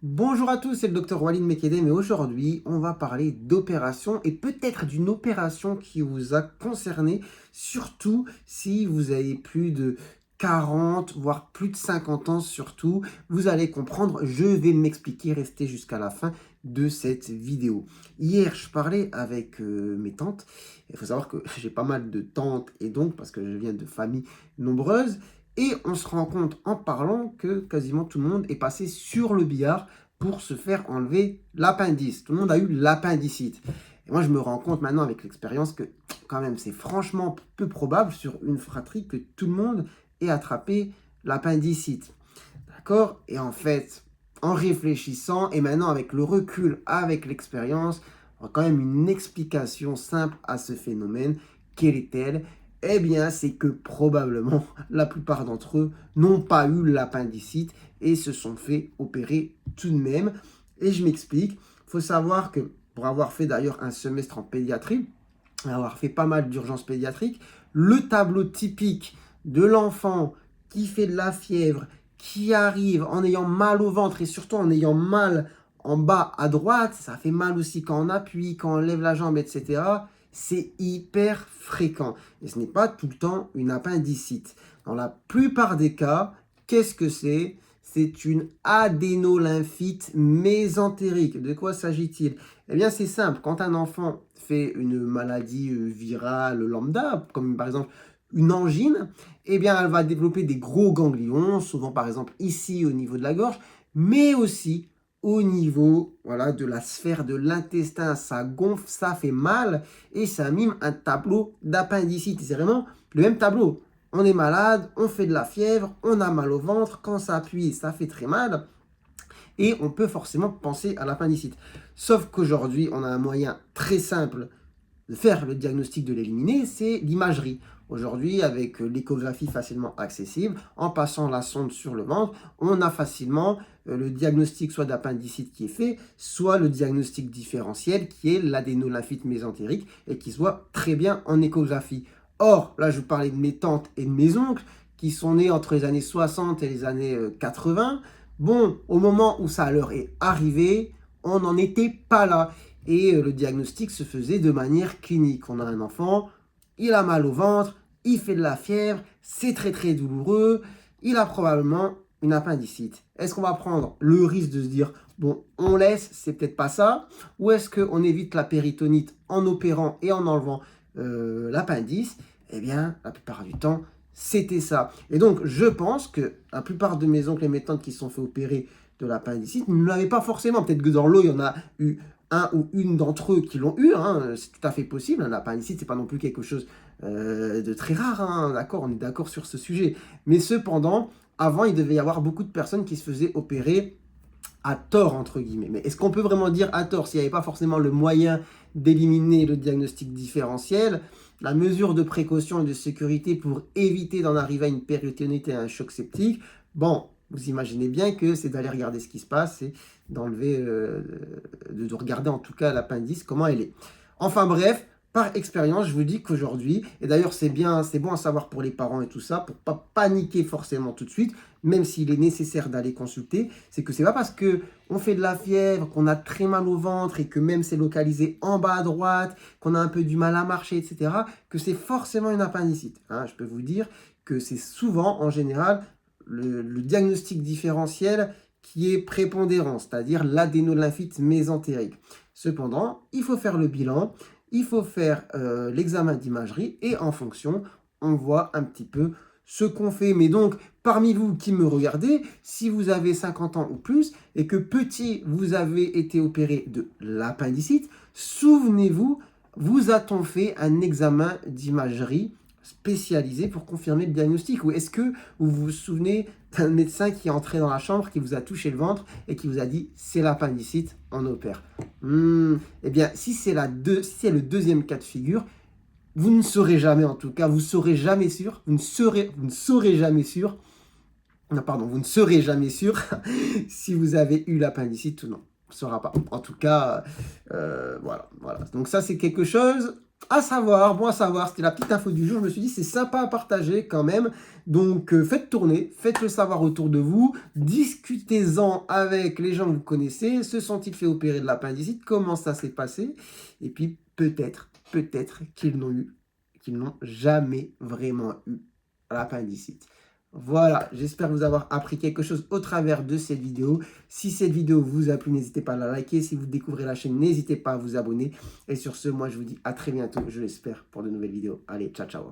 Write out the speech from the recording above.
Bonjour à tous, c'est le docteur Walid Mekedem et aujourd'hui on va parler d'opération et peut-être d'une opération qui vous a concerné, surtout si vous avez plus de 40 voire plus de 50 ans surtout. Vous allez comprendre, je vais m'expliquer, restez jusqu'à la fin de cette vidéo. Hier je parlais avec mes tantes, il faut savoir que j'ai pas mal de tantes et donc parce que je viens de familles nombreuses. Et on se rend compte en parlant que quasiment tout le monde est passé sur le billard pour se faire enlever l'appendice. Tout le monde a eu l'appendicite. Et moi, je me rends compte maintenant avec l'expérience que quand même, c'est franchement peu probable sur une fratrie que tout le monde ait attrapé l'appendicite. D'accord? Et en fait, en réfléchissant et maintenant avec le recul, avec l'expérience, on a quand même une explication simple à ce phénomène. Quelle est-elle? Eh bien, c'est que probablement la plupart d'entre eux n'ont pas eu l'appendicite et se sont fait opérer tout de même. Et je m'explique. Il faut savoir que pour avoir fait d'ailleurs un semestre en pédiatrie, avoir fait pas mal d'urgences pédiatriques, le tableau typique de l'enfant qui fait de la fièvre, qui arrive en ayant mal au ventre et surtout en ayant mal en bas à droite, ça fait mal aussi quand on appuie, quand on lève la jambe, etc. C'est hyper fréquent. Et ce n'est pas tout le temps une appendicite. Dans la plupart des cas, qu'est-ce que c'est? C'est une adénolymphite mésentérique. De quoi s'agit-il? Eh bien, c'est simple. Quand un enfant fait une maladie virale lambda, comme par exemple une angine, eh bien, elle va développer des gros ganglions, souvent par exemple ici au niveau de la gorge, mais aussi au niveau voilà, de la sphère de l'intestin. Ça gonfle, ça fait mal et ça mime un tableau d'appendicite. C'est vraiment le même tableau. On est malade, on fait de la fièvre, on a mal au ventre, quand ça appuie, ça fait très mal et on peut forcément penser à l'appendicite. Sauf qu'aujourd'hui, on a un moyen très simple de faire le diagnostic, de l'éliminer, c'est l'imagerie. Aujourd'hui, avec l'échographie facilement accessible, en passant la sonde sur le ventre, on a facilement le diagnostic soit d'appendicite qui est fait, soit le diagnostic différentiel qui est l'adénolymphite mésentérique et qui se voit très bien en échographie. Or, là je vous parlais de mes tantes et de mes oncles qui sont nés entre les années 60 et les années 80. Bon, au moment où ça leur est arrivé, on n'en était pas là. Et le diagnostic se faisait de manière clinique. On a un enfant, il a mal au ventre, il fait de la fièvre, c'est très très douloureux, il a probablement une appendicite. Est-ce qu'on va prendre le risque de se dire, bon, on laisse, c'est peut-être pas ça, ou est-ce qu'on évite la péritonite en opérant et en enlevant l'appendice? Eh bien, la plupart du temps, c'était ça. Et donc, je pense que la plupart de mes oncles et mes tantes qui se sont fait opérer de l'appendicite ne l'avaient pas forcément. Peut-être que dans l'eau, il y en a eu un ou une d'entre eux qui l'ont eu, hein, c'est tout à fait possible. L'appendicite, c'est pas non plus quelque chose de très rare, hein, d'accord, on est d'accord sur ce sujet. Mais cependant, avant, il devait y avoir beaucoup de personnes qui se faisaient opérer à tort, entre guillemets. Mais est-ce qu'on peut vraiment dire à tort s'il n'y avait pas forcément le moyen d'éliminer le diagnostic différentiel, la mesure de précaution et de sécurité pour éviter d'en arriver à une péritonite et à un choc septique? Bon, vous imaginez bien que c'est d'aller regarder ce qui se passe et d'enlever, de regarder en tout cas l'appendice, comment elle est. Enfin bref, par expérience, je vous dis qu'aujourd'hui, et d'ailleurs c'est bien, c'est bon à savoir pour les parents et tout ça, pour pas paniquer forcément tout de suite, même s'il est nécessaire d'aller consulter, c'est que c'est pas parce que on fait de la fièvre, qu'on a très mal au ventre et que même c'est localisé en bas à droite, qu'on a un peu du mal à marcher, etc., que c'est forcément une appendicite. Hein, je peux vous dire que c'est souvent, en général, le diagnostic différentiel qui est prépondérant, c'est-à-dire l'adénolymphite mésentérique. Cependant, il faut faire le bilan, il faut faire l'examen d'imagerie et en fonction, on voit un petit peu ce qu'on fait. Mais donc, parmi vous qui me regardez, si vous avez 50 ans ou plus et que petit, vous avez été opéré de l'appendicite, souvenez-vous, vous a-t-on fait un examen d'imagerie spécialisé pour confirmer le diagnostic? Ou est-ce que vous vous souvenez d'un médecin qui est entré dans la chambre, qui vous a touché le ventre et qui vous a dit c'est l'appendicite, on opère? Eh bien, si c'est le deuxième cas de figure, vous ne saurez jamais, en tout cas, vous serez jamais sûr, vous ne saurez jamais sûr, non, pardon, vous ne serez jamais sûr si vous avez eu l'appendicite ou non. On ne saura pas. En tout cas, voilà. Donc ça, c'est quelque chose À savoir, bon à savoir, c'était la petite info du jour. Je me suis dit, c'est sympa à partager quand même. Donc, faites tourner, faites-le savoir autour de vous. Discutez-en avec les gens que vous connaissez. Se sont-ils fait opérer de l'appendicite? Comment ça s'est passé? Et puis, peut-être qu'ils n'ont jamais vraiment eu l'appendicite. Voilà, j'espère vous avoir appris quelque chose au travers de cette vidéo. Si cette vidéo vous a plu, n'hésitez pas à la liker. Si vous découvrez la chaîne, n'hésitez pas à vous abonner. Et sur ce, moi, je vous dis à très bientôt, je l'espère, pour de nouvelles vidéos. Allez, ciao, ciao.